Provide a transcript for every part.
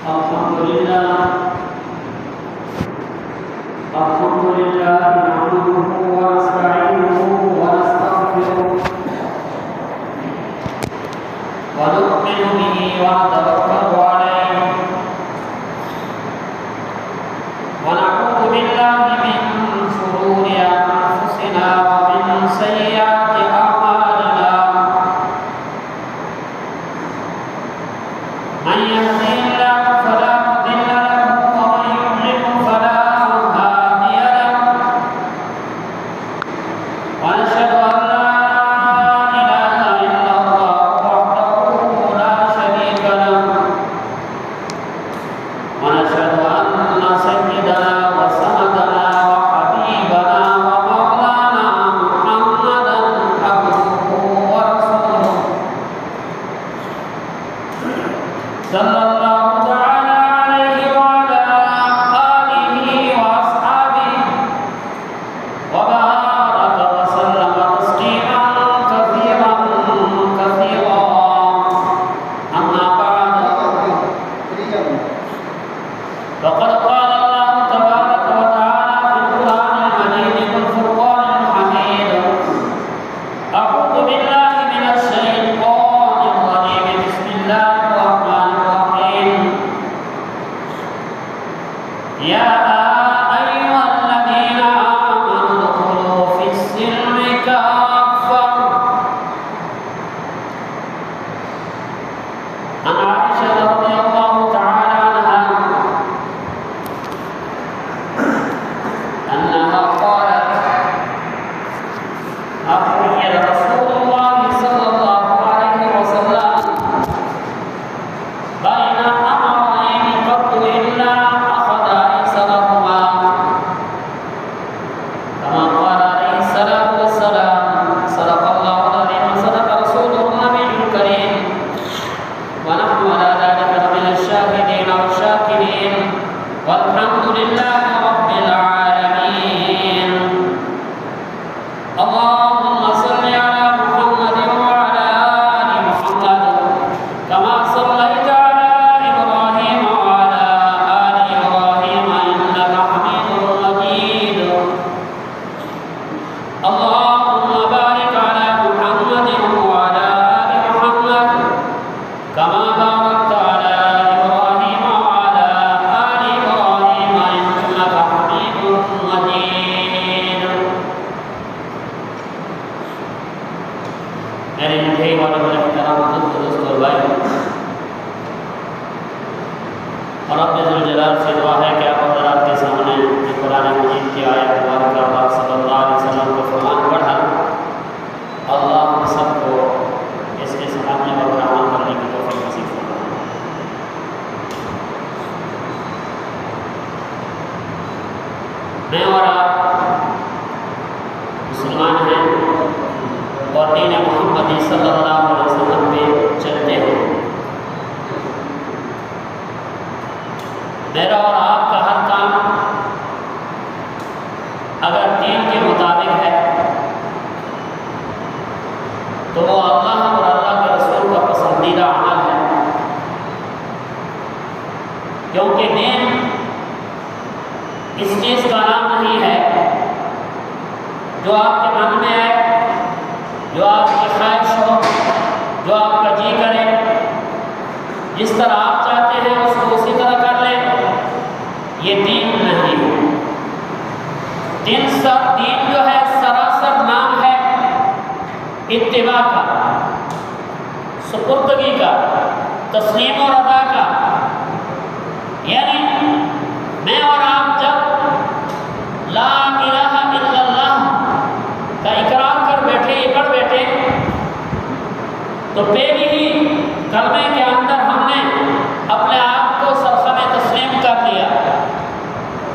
الحمد لله نحمده ونستعينه ونستغفره ونؤمن به ونتوكل عليه ونعوذ بالله من شرور أنفسنا ومن سيئات أعمالنا من يهده الله فلا مضل له ومن يضلل فلا هادي له ونشهد أن لا إله إلا الله وحده لا شريك له ونشهد أن سيدنا وسندنا وحبيبنا ومولانا محمدا عبده ورسوله صلى الله تعالى عليه وعلى آله وأصحابه وبارك وسلم تسليما كثيرا كثيرا أما بعد فقد قال الله تبارك وتعالى في القرآن المجيد والفرقان الحميد أعوذ بالله من الشيطان الرجيم بسم الله الرحمن الرحيم يا أيها الذين آمنوا ادخلوا في السلم كافة عن عائشة رضي الله تعالى عنها أنها قالت أخرج رسول الله صلى الله عليه وسلم بين أمرين قط إلا أخذ أيسرهما كما قال عليه الصلاة والسلام صدق الله العظيم وصدق رسوله النبي الكريم ونحن على ذلك من الشاهدين والشاكرين والحمد لله رب العالمين اللهم صل على محمد وعلى آل محمد كما صليت على إبراهيم وعلى آل إبراهيم إنك حميد مجيد اللهم بارك على محمد وعلى آل محمد كما باركت على إبراهيم وعلى آل إبراهيم إنك حميد مجيد میرے مٹھائی والے بڑے احترام دوست اور بھائی اور رب ذوالجلال سے دعا ہے کہ آپ حضرات کے سامنے یہ قرآن مجید کی آیت مبارکہ اللہ صلی اللہ علیہ وسلم کو فرمان پڑھا اللہ ہم سب کو اس کے سامنے اور عمل کرنے کی توفیق نصیب فرمائے۔ میں اور آپ مسلمان ہیں اور دین محمدی صلی اللہ علیہ وسلم پہ چلتے ہیں۔ میرا اور آپ کا ہر کام اگر دین کے مطابق ہے تو وہ اللہ اور اللہ کے رسول کا پسندیدہ عمل ہے، کیونکہ دین اس چیز کا نام نہیں ہے جو آپ کے من میں آئے، جو آپ کی خواہش ہو، جو آپ کا جی کرے، جس طرح آپ چاہتے ہیں اس کو اسی طرح کر لیں، یہ دین نہیں ہے۔ دین جو ہے سراسر نام ہے اتباع کا، سپردگی کا، تسلیم و رضا کا۔ یعنی میں اور آپ جب لا الہ الا اللہ کا اقرار کر بیٹھے، یہ پڑھ بیٹھے، تو پہلی ہی کلمے کے اندر ہم نے اپنے آپ کو سرخم تسلیم کر لیا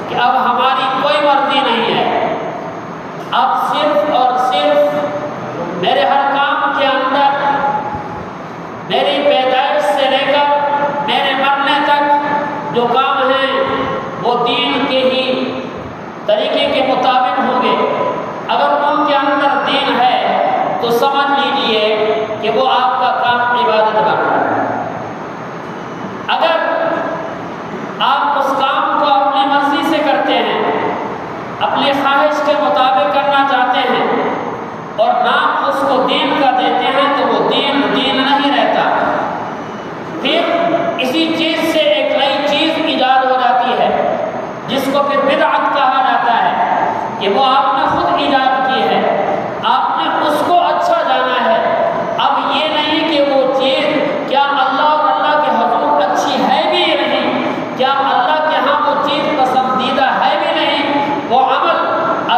کہ اب ہماری کوئی مرضی نہیں ہے، اب صرف اور صرف میرے ہر کام کے اندر، میری پیدائش سے لے کر میرے مرنے تک جو کام ہیں وہ دین کے ہی طریقے کے مطابق ہوں گے۔ اگر ان کے اندر دین ہے تو سمجھ لیجئے کہ وہ آپ کا کام عبادت بن رہا ہے۔ اگر آپ اس کام کو اپنی مرضی سے کرتے ہیں، اپنی خواہش کے مطابق کرنا چاہتے ہیں اور نام اس کو دین کا دیتے ہیں، تو وہ دین نہیں رہتا۔ پھر اسی چیز سے ایک نئی چیز ایجاد ہو جاتی ہے جس کو پھر بدعت کہا جاتا ہے، کہ وہ آپ نے خود ایجاد کی ہے، آپ نے اس کو اچھا جانا ہے۔ اب یہ نہیں کہ وہ چیز کیا اللہ اور اللہ کے حضور اچھی ہے بھی یا نہیں، کیا اللہ کے ہاں وہ چیز پسندیدہ ہے بھی نہیں، وہ عمل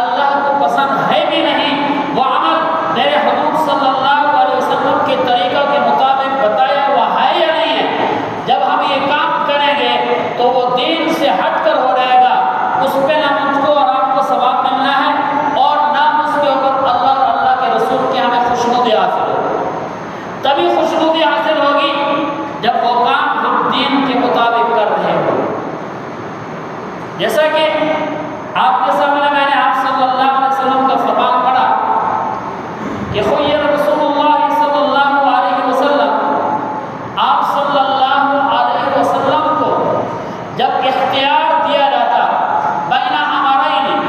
اللہ کو پسند ہے بھی نہیں، وہ عمل میرے حضور صلی اللہ علیہ وسلم کے طریقہ کے مطابق بتایا ہوا ہے یا نہیں ہے۔ جب ہم یہ کام کریں گے تو وہ دین سے ہٹ کر ہو رہے گا، اس پہ نہ مجھ کو اور آپ کو ثواب ملنا ہے اور نہ اس کے اوپر اللہ اور اللہ کے رسول کے ہمیں خوشنودی حاصل ہوگی۔ تبھی خوشنودی حاصل ہوگی جب وہ کام ہم دین کے مطابق کر رہے ہوں۔ جیسا کہ آپ کے سامنے میں نے آپ صلی اللہ علیہ وسلم کا فرمان پڑھا کہ خیر رسول اللہ صلی اللہ علیہ وسلم، آپ صلی اللہ علیہ وسلم کو جب اختیار دیا جاتا بین امرین،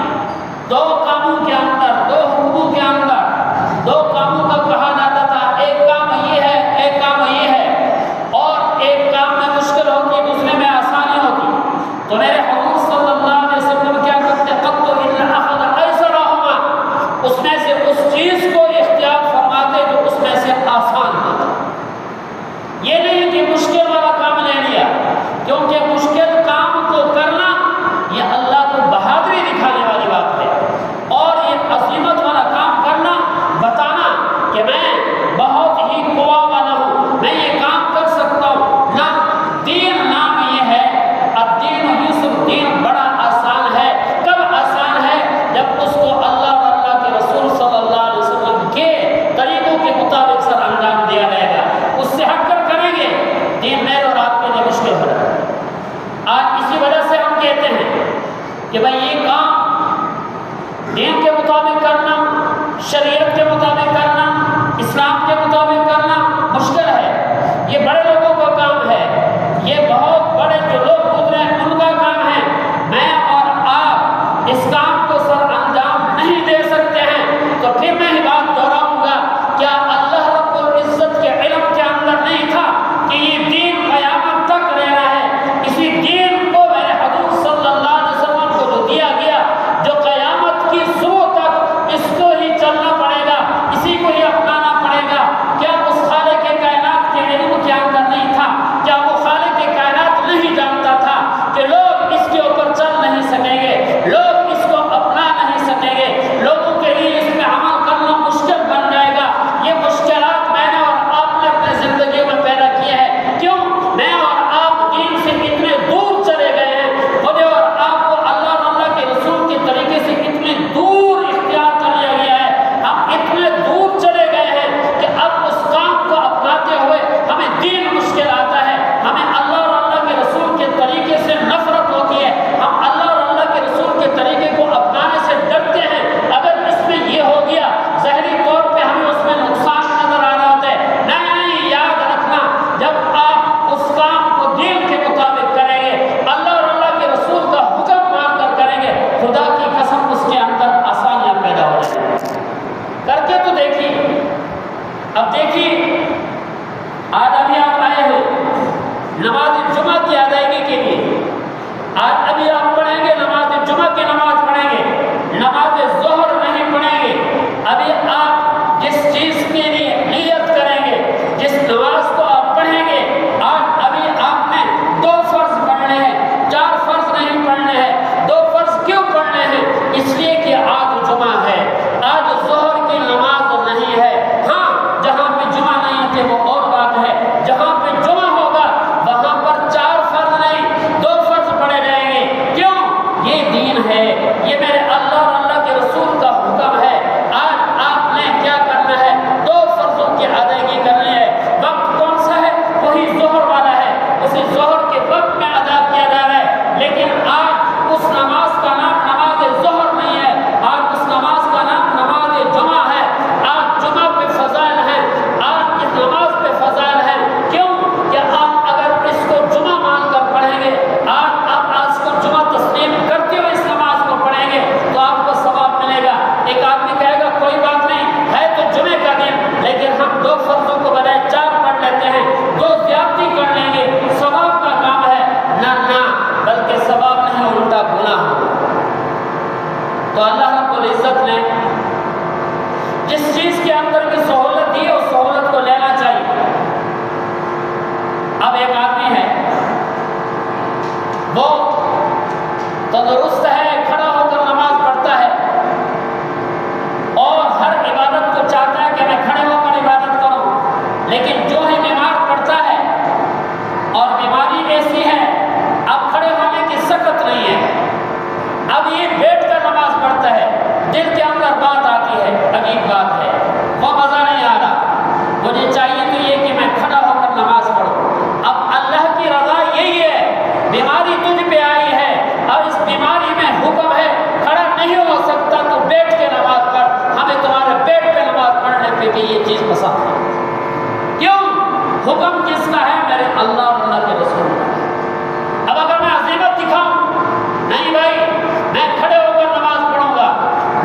دو کاموں کے اندر، دو حکموں کے اندر، دو کاموں کا کہا جاتا تھا، ایک کام یہ ہے، ایک کام یہ ہے، اور ایک کام میں مشکل ہوتی، دوسرے میں آسانی ہوتی، تو میرے حضور صلی اللہ علیہ وسلم کیا کرتے؟ قط الا اخذ ایسرہما، اس میں سے اس چیز کو اختیار فرماتے جو اس میں سے آسان ہوتا۔ یہ نہیں کہ مشکل والا کام لے لیا، کیونکہ مشکل کام کو کرنا یہ اللہ کو بہادری دکھانے والی بات ہے، اور یہ عظمت والا کام کرنا، بتانا کہ میں بہت ہی قوا والا ہوں، میں یہ کام کر سکتا ہوں۔ نہ، دین نام یہ ہے، الدین یسر، دین بڑا آسان ہے۔ کب آسان ہے؟ جب اس کو اللہ اور اللہ کے رسول صلی اللہ علیہ وسلم کے طریقوں کے مطابق سر انجام دیا جائے گا۔ اس سے ہٹ کر کریں گے، دین میرے اور آپ کے لیے مشکل ہو رہا ہے۔ آج اسی وجہ سے ہم کہتے ہیں کہ بھائی یہ کام دین کے مطابق کرنا، شریعت کے مطابق کرنا، اسلام کے مطابق کرنا مشکل ہے، یہ بڑے لوگوں کا کام ہے، یہ بہت بڑے جو لوگ گزرے ہیں ان کا کام ہے۔ میں اور آپ اس کام کو سر انجام نہیں دے سکتے ہیں، تو پھر میں ہی بات دہراؤں گا، کیا اللہ رب العزت کے علم کے اندر نہیں تھا کہ یہ دین قیامت تک رہنا ہے؟ اسی دین کو میرے حضور صلی اللہ علیہ وسلم کو جو دیا گیا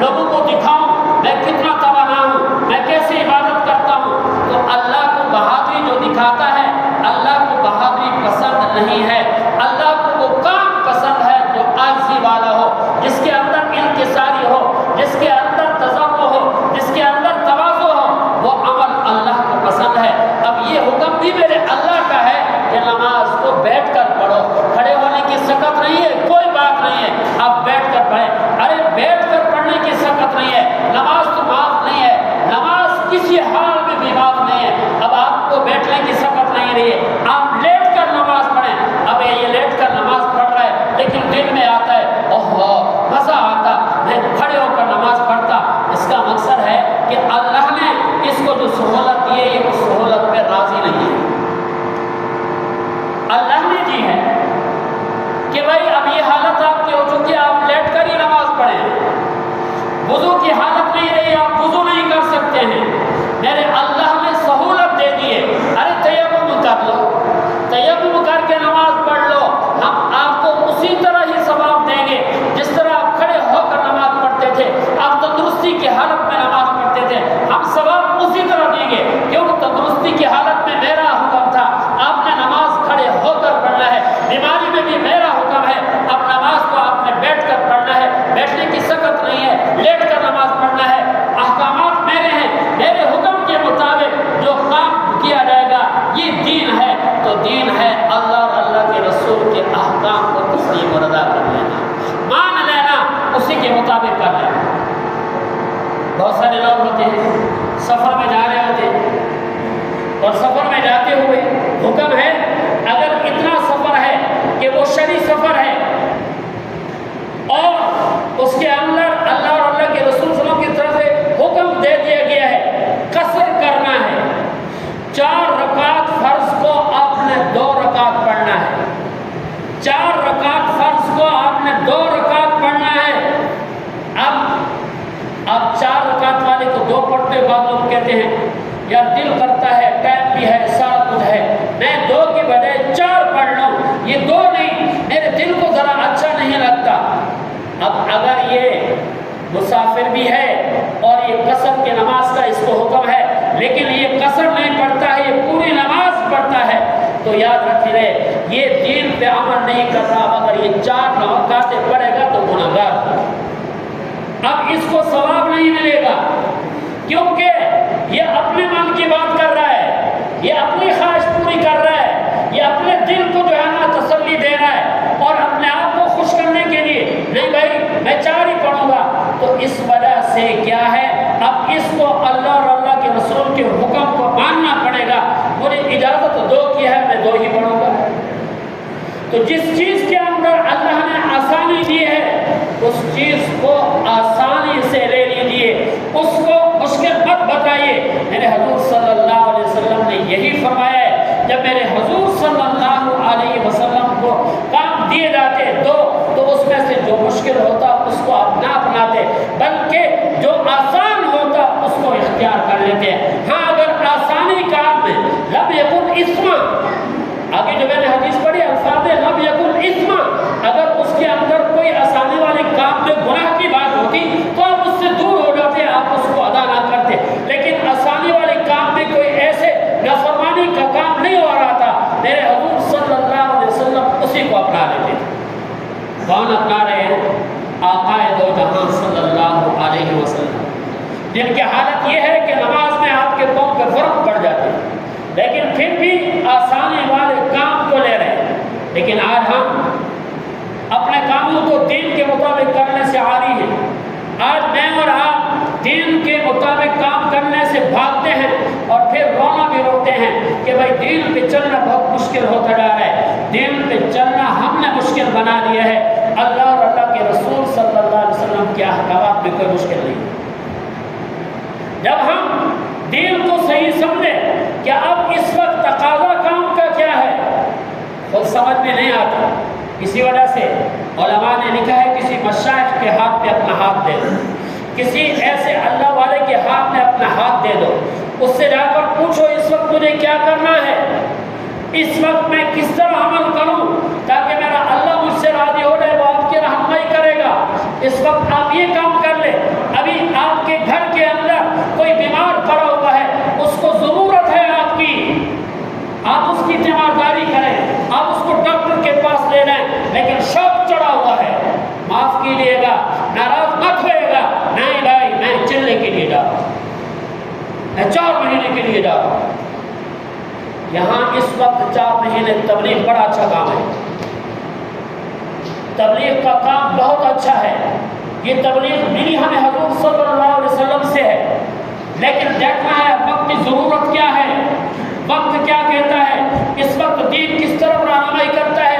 لوگوں کو دکھاؤں میں کتنا توانا ہوں، میں کیسے عبادت کرتا ہوں، تو اللہ کو بہادری جو دکھاتا ہے، اللہ کو بہادری پسند نہیں ہے۔ اللہ کو وہ کام پسند ہے جو عاجزی والا ہو، جس کے اندر انکساری ہو، جس کے اندر تضرع ہو، جس کے اندر تواضع ہو، وہ عمل اللہ کو پسند ہے۔ اب یہ حکم بھی میرے اللہ کا ہے کہ نماز کو بیٹھ کر پڑھو، کھڑے ہونے کی سکت نہیں ہے، کوئی بات نہیں ہے، آپ بیٹھ کر پڑھیں۔ ارے بیٹھ کر پڑھنے کی سکت نہیں ہے، نماز تو معاف نہیں ہے، نماز کسی حال میں بھی معاف نہیں ہے۔ اب آپ کو بیٹھنے کی سکت نہیں رہی ہے، آپ لیٹ کر نماز پڑھیں۔ اب یہ لیٹ کر نماز پڑھ رہا ہے، لیکن دل میں آتا ہے اوہ مزہ آتا میں کھڑے ہو کر نماز پڑھتا۔ اس کا مقصد ہے کہ اللہ نے اس کو جو سہولت دی ہے، یہ اس سہولت پہ راضی نہیں ہے۔ اللہ نے دی ہے کہ بھائی اب یہ حالت آپ کی ہو چکی ہے، آپ لیٹ کر ہی نماز پڑھیں، وضو کی حالت نہیں رہی، آپ وضو نہیں کر سکتے ہیں، میرے اللہ نے سہولت دے دی ہے، ارے تیمم کر لو، تیمم کر کے نماز پڑھ لو، ہم آپ کو اسی طرح ہی ثواب دیں گے جس طرح آپ کھڑے ہو کر نماز پڑھتے تھے، آپ تندرستی کی حالت میں نماز پڑھتے تھے، ہم ثواب اسی طرح دیں گے، کیونکہ تندرستی کی حالت میں میرا حکم تھا، آپ نے نماز کھڑے ہو کر پڑھنا ہے، بیماری میں بھی میرا حکم ہے، اب نماز کو آپ نے بیٹھ کر پڑھنا ہے، بیٹھنے کی سکت نہیں ہے، لیٹ کر نماز پڑھنا ہے، احکامات میرے ہیں، میرے حکم کے مطابق جو کام کیا جائے گا یہ دین ہے، تو دین ہے اللہ اور اللہ کے رسول کے احکام کو تسلیم اور ادا کر لینا، مان لینا، اسی کے مطابق کر لینا۔ بہت سارے لوگ ہوتے ہیں سفر میں جا رہے ہوتے ہیں، اور سفر میں جاتے ہوئے حکم ہے، اگر اتنا سفر ہے کہ وہ شرعی سفر ہے اور اس کے اندر اللہ اور اللہ کے رسول صلی اللہ علیہ وسلم کی طرف سے حکم دے دیا گیا ہے قصر کرنا ہے، 4 رکعت فرض کو آپ نے 2 رکعت پڑھنا ہے، 4 رکعت فرض کو آپ نے 2 رکعت پڑھنا ہے۔ اب 4 رکعت والے کو 2 پڑھتے، بعض لوگ کہتے ہیں یار دل کرتا ہے، ٹائم بھی ہے، سارا کچھ ہے، میں 2 کی بجائے 4 پڑھ لوں، یہ 2 نہیں، میرے دل کو ذرا اچھا نہیں لگتا۔ اب اگر یہ مسافر بھی ہے اور یہ قصر کی نماز کا اس کو حکم ہے، لیکن یہ قصر نہیں پڑھتا ہے، یہ پوری نماز پڑھتا ہے، تو یاد رکھ لے یہ دین پہ عمل نہیں کر رہا، اگر یہ 4 رکعتیں پڑھے گا تو گنہگار ہوگا۔ اب اس کو ثواب نہیں ملے گا، کیونکہ یہ اپنے من کی بات کر رہا ہے، یہ اپنی خواہش پوری کر رہا ہے، یہ اپنے دل کو جو ہے نا تسلی دے رہا ہے، اور اپنے آپ کو خوش کرنے کے لیے نہیں بھائی میں 4 ہی پڑھوں گا، تو اس وجہ سے کیا ہے، اب اس کو اللہ اور اللہ کے رسول کے حکم کو ماننا پڑے گا، مجھے اجازت 2 کی ہے، میں 2 ہی پڑھوں گا۔ تو جس چیز کے اندر اللہ نے آسانی دی ہے اس چیز کو آسانی سے لے لیجیے، اس کو مشکل مت بتائیے۔ میرے حضور صلی اللہ علیہ وسلم نے یہی فرمایا ہے، جب میرے حضور صلی اللہ علیہ وسلم کو کام دیے جاتے تو اس میں سے جو مشکل ہوتا اس کو آپ نہ اپناتے، بلکہ جو آسان ہوتا اس کو اختیار کر لیتے ہیں۔ ہاں اگر آسانی کام میں لم یکن اسما، آگے جو میں نے حدیث پڑھی الفاظ لم یکن اسما، اگر اس کے اندر کوئی آسانی والے کام میں گناہ کی بات ہوتی تو آپ اس سے دور ہو جاتے، آپ اس کو ادا نہ کرتے، لیکن آسانی والے کام میں کوئی ایسے نافرمانی کا کام نہیں ہو رہا تھا، میرے حضور صلی اللہ علیہ وسلم اسی کو اپنا لیتے تھے۔ کون اپنا رہے ہیں؟ آقا دو جہاں صلی اللہ علیہ وسلم، جن کی حالت یہ ہے کہ نماز میں آپ کے پاؤں پہ فرق پڑ جاتے ہیں، لیکن پھر بھی آسانی والے کام کو لے رہے ہیں۔ لیکن آج ہم اپنے کاموں کو دین کے مطابق کرنے سے عاری ہیں، آج میں اور آپ دین کے مطابق کام کرنے سے بھاگتے ہیں، اور پھر رونا بھی روتے ہیں کہ بھائی دین پہ چلنا بہت مشکل ہوتا جا رہا ہے، دین پہ چلنا ہم نے مشکل بنا لیا ہے، اللہ اور اللہ کے رسول صلی اللہ علیہ وسلم کے احکامات میں کوئی مشکل نہیں۔ جب ہم دین کو صحیح سمجھیں کہ اب اس وقت تقاضا کام کا کیا ہے، خود سمجھ میں نہیں آتا، اسی وجہ سے علماء نے لکھا ہے کسی مشائخ کے ہاتھ پہ اپنا ہاتھ دے دو، کسی ایسے اللہ والے کے ہاتھ میں اپنا ہاتھ دے دو، اس سے جا کر پوچھو اس وقت مجھے کیا کرنا ہے، اس وقت میں کس طرح عمل کروں تاکہ میرا اللہ مجھ سے راضی ہو جائے، وہ آپ کی رہنمائی کرے گا، اس وقت آپ یہ کام کر لیں، میں 4 مہینے کے لیے جا رہا ہوں۔ یہاں اس وقت 4 مہینے تبلیغ بڑا اچھا کام ہے، تبلیغ کا کام بہت اچھا ہے۔ یہ تبلیغ ملی ہمیں حضور صلی اللہ علیہ وسلم سے ہے، لیکن دیکھنا ہے وقت کی ضرورت کیا ہے، وقت کیا کہتا ہے، اس وقت دین کس طرف رہنمائی کرتا ہے۔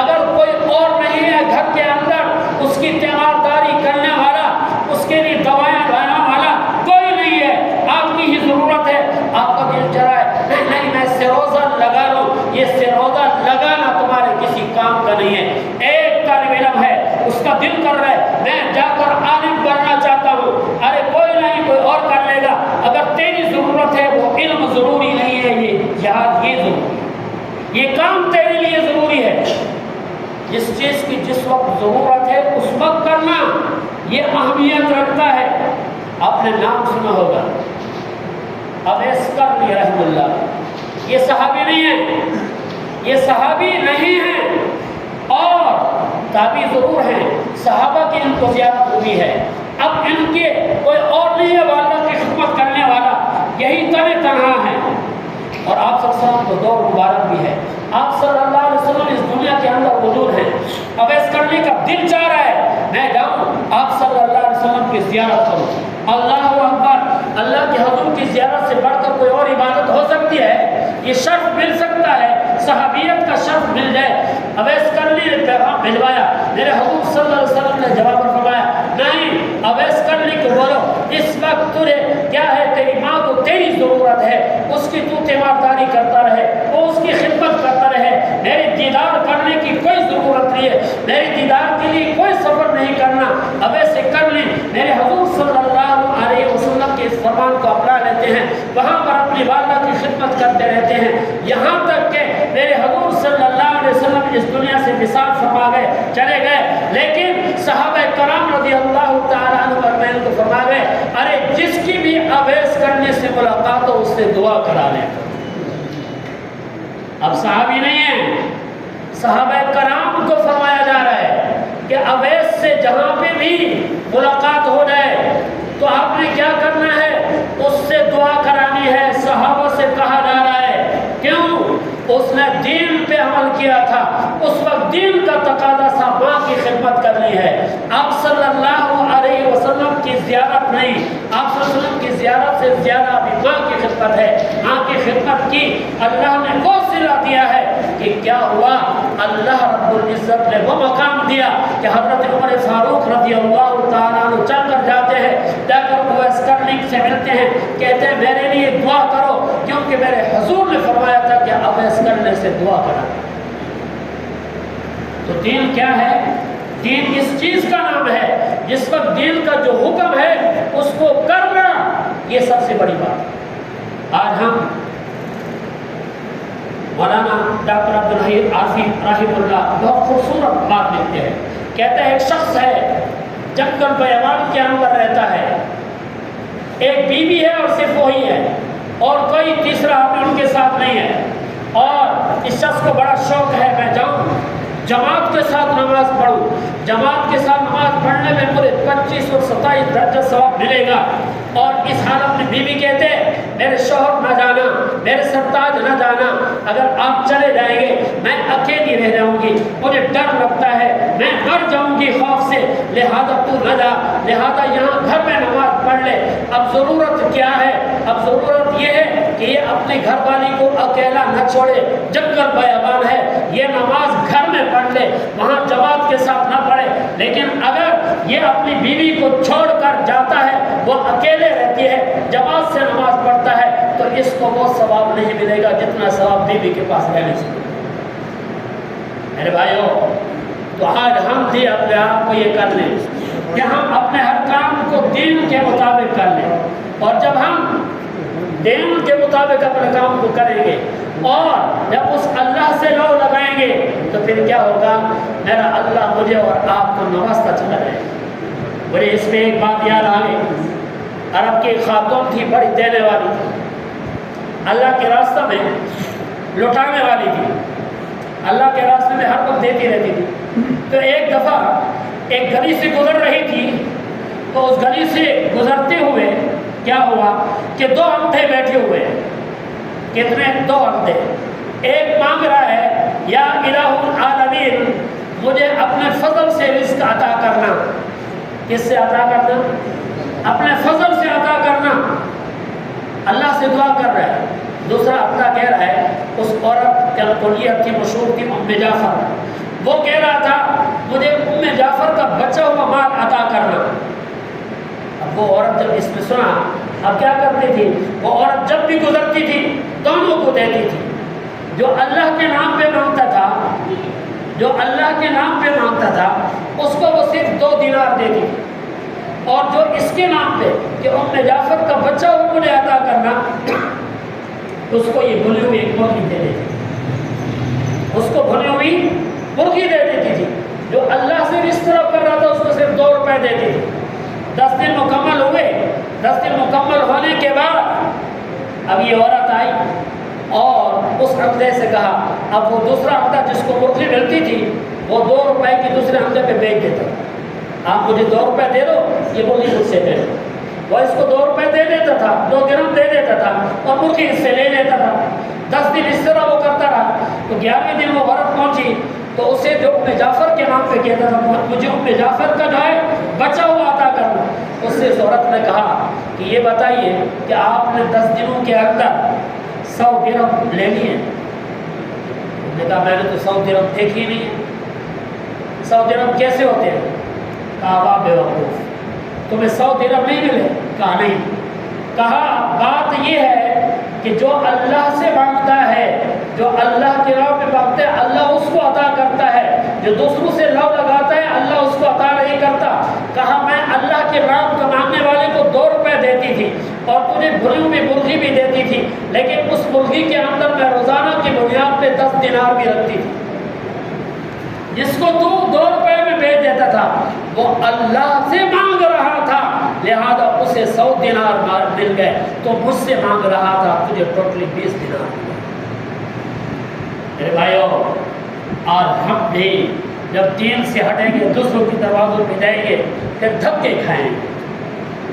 اگر کوئی اور نہیں ہے گھر کے اندر اس کی تیمارداری کرنے والا، اس کے لیے دوائیاں لانے والا کوئی نہیں ہے، آپ کی ہی ضرورت ہے۔ آپ کا دل چاہ رہا ہے نہیں نہیں میں سروزہ لگا لوں، یہ سروزہ لگانا تمہارے کسی کام کا نہیں ہے۔ ایک طالب علم ہے، اس کا دل کر رہا ہے میں جا کر عالم بننا چاہتا ہوں، ارے کوئی نہیں کوئی اور کر لے گا۔ اگر تیری ضرورت ہے وہ علم ضروری نہیں ہے، یہ جہاد یہ ضروری، یہ کام تیرے لیے ضروری ہے۔ جس چیز کی جس وقت ضرورت ہے اس وقت کرنا یہ اہمیت رکھتا ہے۔ آپ نے نام سنا ہوگا اویس کرنی رحمہ اللہ، یہ صحابی نہیں ہے، یہ صحابی نہیں ہے اور تابعی ضرور ہیں، صحابہ کی ان کو زیارت ہوئی ہے۔ اب ان کے کوئی اور نہیں ہے والدہ کی خدمت کرنے والا، یہی تنہا ہے۔ اور آپ صلی اللہ علیہ وسلم کو دور مبارک بھی ہے، آپ صلی اللہ علیہ وسلم اس دنیا کے اندر موجود ہیں۔ اویس کرنے کا دل چاہ رہا ہے میں جاؤں آپ صلی اللہ علیہ وسلم کی زیارت کروں۔ اللہ اکبر، اللہ کے حضور کی زیارت سے بڑھ کر کوئی اور عبادت ہو سکتی ہے؟ یہ شرف مل سکتا ہے، صحابیت کا شرف مل جائے۔ اویس کرنی نے پیغام بھجوایا، میرے حضور صلی اللہ علیہ وسلم نے جواب فرمایا نہیں اویس کرنی کو بولو اس وقت تجھے کیا ہے، تیری ماں کو تیری ضرورت ہے، اس کی تو تیمارداری کرتا رہے، وہ اس کی خدمت کرتا رہے، میرے دیدار کرنے کی کوئی ضرورت نہیں ہے، میرے دیدار کے لیے کوئی سفر نہیں کرنا۔ اویس کرنی میرے حضور صلی اللہ علیہ وسلم کے اس فرمان کو اپنا لیتے ہیں، وہاں پر اپنی والدہ کی خدمت کرتے رہتے ہیں، یہاں تک کہ میرے حضور صلی اللہ علیہ وسلم اس دنیا سے وصال فرما گئے، چلے گئے۔ لیکن صحابہ کرام رضی اللہ تعالیٰ عنہ ارمین کو فرما گئے ارے جس کی بھی اویس کرنے سے ملاقات ہو اس سے دعا کرا لیں۔ اب صحابی نہیں ہیں، صحابہ کرام کو فرمایا جا رہا ہے کہ اویس سے جہاں پہ بھی ملاقات ہو جائے تو آپ نے کیا کرنا ہے، اس سے دعا کرانی ہے۔ صحابہ سے کہا جا رہا ہے کیوں؟ اس نے دین پہ عمل کیا تھا، اس وقت دین کا تقاضا تھا ماں کی خدمت کرنی ہے۔ آپ صلی اللہ علیہ وسلم کی زیارت نہیں، آپ صلی اللہ علیہ وسلم کی زیارت سے زیادہ بھی ماں کی خدمت ہے۔ ماں کی خدمت کی اللہ نے وہ صلہ دیا ہے کہ کیا ہوا، اللہ رب العزت نے وہ مقام دیا کہ حضرت عمر فاروق رضی اللہ تعالیٰ عنہ چل کر جاتے ہیں، جا کر اویس کرنی سے ملتے ہیں، کہتے ہیں میرے لیے دعا کرو کیونکہ میرے حضور نے فرمایا تھا کہ اویس کرنے سے دعا کرا۔ تو دین کیا ہے؟ دین اس چیز کا نام ہے جس وقت دین کا جو حکم ہے اس کو کرنا، یہ سب سے بڑی بات ہے۔ آج ہم مولانا ڈاکٹر عبدالحی عارفی رحمہ اللہ بہت خوبصورت بات لکھتے ہیں، کہتے ہیں ایک شخص ہے جنگل بیابان کے اندر رہتا ہے، ایک بیوی ہے اور صرف وہی ہے اور کوئی تیسرا آدمی ان کے ساتھ نہیں ہے، اور اس شخص کو بڑا شوق ہے میں جاؤں جماعت کے ساتھ نماز پڑھوں، جماعت کے ساتھ نماز پڑھنے میں مجھے 25 اور 27 درجہ ثواب ملے گا۔ اور اس حالت میں بیوی کہتے ہیں میرے شوہر نہ جانا، میرے سرتاج نہ جانا، اگر آپ چلے جائیں گے میں اکیلی رہ جاؤں گی، مجھے ڈر لگتا ہے میں مر جاؤں گی خوف سے، لہذا تو نہ جا، لہذا یہاں گھر میں نماز پڑھ لے۔ اب ضرورت کیا ہے؟ اب ضرورت یہ ہے کہ یہ اپنی گھر والی کو اکیلا نہ چھوڑے، جنگل بیابان ہے، یہ نماز گھر میں پڑھ لے، وہاں جماعت کے ساتھ نہ پڑھے۔ لیکن اگر یہ اپنی بیوی کو چھوڑ کر جاتا ہے، وہ اکیلے رہتی ہے، جماعت سے نماز پڑھتا ہے، تو اس کو وہ ثواب نہیں ملے گا جتنا ثواب بیوی کے پاس رہنے سے۔ میرے بھائیوں، تو آج ہم بھی اپنے آپ کو یہ کر لیں کہ ہم اپنے ہر کام کو دین کے مطابق کر لیں، اور جب ہم دین کے مطابق اپنے کام کو کریں گے اور جب اس اللہ سے لو لگائیں گے تو پھر کیا ہوگا، میرا اللہ مجھے اور آپ کو نوازتا چلا جائے گا۔ مجھے اس میں ایک بات یاد آ گئی، عرب کی خاتون تھی، بڑی دینے والی تھی، اللہ کے راستہ میں لٹانے والی تھی، اللہ کے راستے میں ہر وقت دیتی رہتی تھی۔ تو ایک دفعہ ایک گلی سے گزر رہی تھی، تو اس گلی سے گزرتے ہوئے کیا ہوا کہ دو اندھے بیٹھے ہوئے ہیں. کتنے؟ دو اندھے. ایک مانگ رہا ہے یا الہ العالمین مجھے اپنے فضل سے رزق عطا کرنا. کس سے عطا کرنا؟ اپنے فضل سے عطا کرنا. اللہ سے دعا کر رہا ہے. دوسرا اندھا کہہ رہا ہے، اس عورت کنیت کی مشہور تھی ام جعفر، وہ کہہ رہا تھا مجھے ام جعفر کا بچا ہوا مال عطا کرنا. اب وہ عورت جب اس نے سنا، اب کیا کرتی تھی وہ عورت؟ جب بھی گزرتی تھی دونوں کو دیتی تھی. جو اللہ کے نام پہ مانگتا تھا، جو اللہ کے نام پہ مانگتا تھا، اس کو وہ صرف 2 دینار دیتی تھی. اور جو اس کے نام پہ کہ ام جعفر کا بچہ ہو مجھے عطا کرنا، اس کو یہ بھلی ہوئی ایک مرغی دے دیتی تھی. اس کو بھلی ہوئی مرغی دے دیتی تھی. جو اللہ سے اس طرح کر رہا تھا اس کو صرف 2 روپے دیتی تھی. 10 دن مکمل ہوئے. 10 دن مکمل ہونے کے بعد اب یہ عورت آئی اور اس اندھے سے کہا. اب وہ دوسرا اندھا جس کو مرغی ملتی تھی وہ 2 روپے کی دوسرے اندھے پہ بیچ دیتا. آپ مجھے 2 روپے دے دو، یہ مرغی مجھ سے لے لو. وہ اس کو 2 روپے دے دیتا تھا، 2 درہم دے دیتا تھا اور مرغی اس سے لے لیتا تھا. 10 دن اس طرح وہ کرتا رہا. تو 11ویں دن وہ عورت پہنچی تو اسے جو ام جعفر کے نام پہ کہتا تھا مجھے ام جعفر کا جو ہے بچا ہوا عطا کرنا، اس سے اس عورت نے کہا کہ یہ بتائیے کہ آپ نے 10 دنوں کے اندر 100 درہم لے لیے؟ نے کہا میں نے تو 100 درہم دیکھی نہیں ہے. 100 درہم کیسے ہوتے ہیں؟ کہا واہ بے وقوف، تمہیں 100 درہم نہیں ملے؟ کہا نہیں. کہا بات یہ ہے کہ جو اللہ سے مانگتا ہے، جو اللہ کے راہ پہ مانگتا ہے، اللہ اس کو عطا کرتا ہے. جو دوسروں سے لو لگاتا ہے اللہ اس کو عطا نہیں کرتا. کہا میں اللہ کے نام کا مانگنے والے کو 2 روپے دیتی تھی اور تجھے بھری ہوئی مرغی بھی دیتی تھی، لیکن اس مرغی کے اندر میں روزانہ کی بنیاد پہ 10 دینار بھی رکھتی تھی. جس کو تو 2 روپے میں بیچ دیتا تھا وہ اللہ سے مانگ رہا تھا، لہذا اسے 100 دینار مل گئے. تو مجھ سے مانگ رہا تھا، تجھے ٹوٹلی 20 دینار ملے. میرے بھائیو، آج ہم بھی جب دین سے ہٹیں گے، دوسروں کی دروازوں پہ جائیں گے، پھر دھکے کھائیں گے.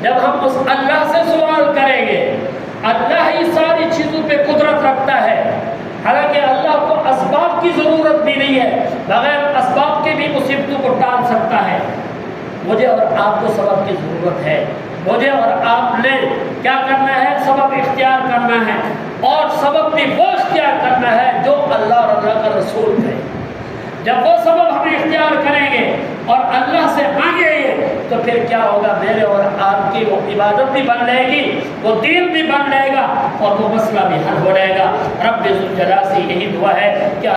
جب ہم اس اللہ سے سوال کریں گے، اللہ ہی ساری چیزوں پہ قدرت رکھتا ہے، حالانکہ اللہ کو اسباب کی ضرورت بھی نہیں ہے، بغیر اسباب کے بھی مصیبتوں کو ٹال سکتا ہے. مجھے اور آپ کو سبب کی ضرورت ہے. مجھے اور آپ نے کیا کرنا ہے؟ سبب اختیار کرنا ہے، اور سبب بھی وہ اختیار کرنا ہے جو اللہ اور اللہ کا رسول ہے. جب وہ سبب ہم اختیار کریں گے اور اللہ سے مانگیں گے تو پھر کیا ہوگا؟ میرے اور آپ کی وہ عبادت بھی بن جائے گی، وہ دین بھی بن جائے گا اور وہ مسئلہ بھی حل ہو جائے گا. رب ذوالجلال سے یہی دعا ہے کہ